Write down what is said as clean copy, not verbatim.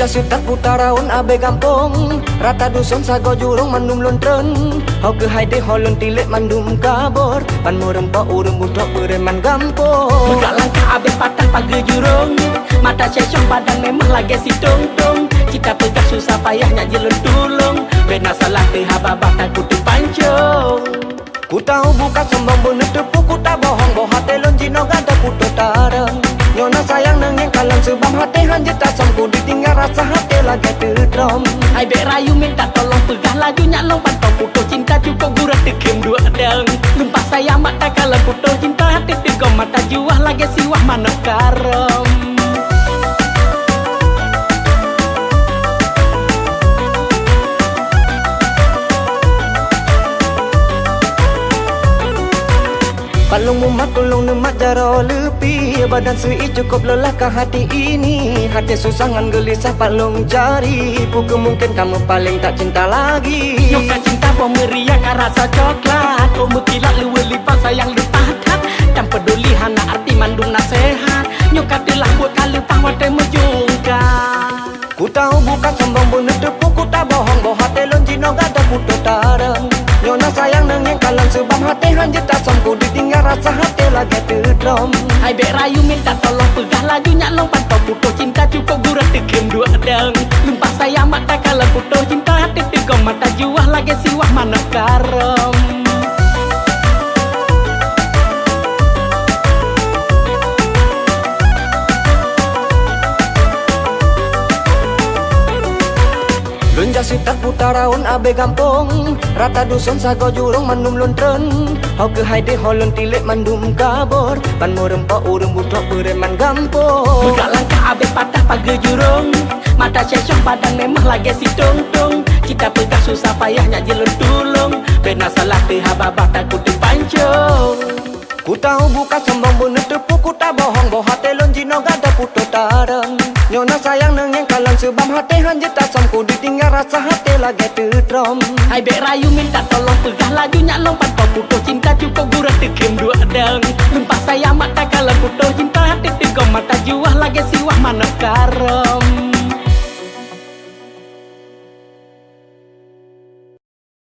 Lunja sutak putaraun abe gampong rata dusun sago jurung mandum lontren hau ke haide holon tilik mandum kabor pan murempa urung butok bereman gampong Budak langkah abe patah pagi jurung mata cecong badan memang lagi si tong-tong kita pegang susah payahnya jelun tulung bena salah tehababah tak kutu pancong ku tahu buka sombong bener tepu ku tak bohong boh hati lon jino gada puto tareng nyona sayang nengeng kalang sebab hati hanje tak sampu ditinggal rasa hati lagi terdrom ai bek rayu minta tolong pegah laju nyalong pantau puto cinta cukup gurat tekem dua deng lumpah sayang mata kalau puto cinta hati tegom mata juah lagi siwah mana karom Palung mumat kulung nemat jaro lepi badan sui cukup lelah ke hati ini hati susangan gelisah palung jari puku mungkin kamu paling tak cinta lagi Nyoka cinta bom meriah kan rasa coklat oh mutilah luwe lipat sayang lupa tak dan peduli hana arti mandung nasihat Nyoka telah buat kali pangwate mejungka ku tahu bukan sombong bener tepu ku tak bohong boh hati lon jino gada puto tareng nyona sayang nengeng kalang sebab hati hanje tak sampu ditinggal rasa hati lagi terdrom ai bek rayu minta tolong pegah laju nyalong pantau puto cinta cukup gurat tekem dua deng lumpah sayang mata kalau puto cinta hati tegom mata juah lagi siwah mana karom Lunja sutak putaraun abe gampong rata dusun sago jurung mandum lontren hau ke haide holon tilik mandum kabor pan murempa urung butok bereman gampong Budak langkah abe patah pagi jurung mata cecong badan memang lagi si tong-tong kita pegang susah payahnya jelun tulung bena salah tehababah tak kutu pancong ku tahu bukan sombong bener tepu ku tak bohong boh hati lon jino gada puto tareng nyona sayang nengeng kalang sebab hati hanje tak sampu ditinggal rasa hati lagi terdrom ai bek rayu minta tolong pegah laju nyalong pantau puto cinta cukup gurat tekem dua deng lumpah sayang mata kalau puto cinta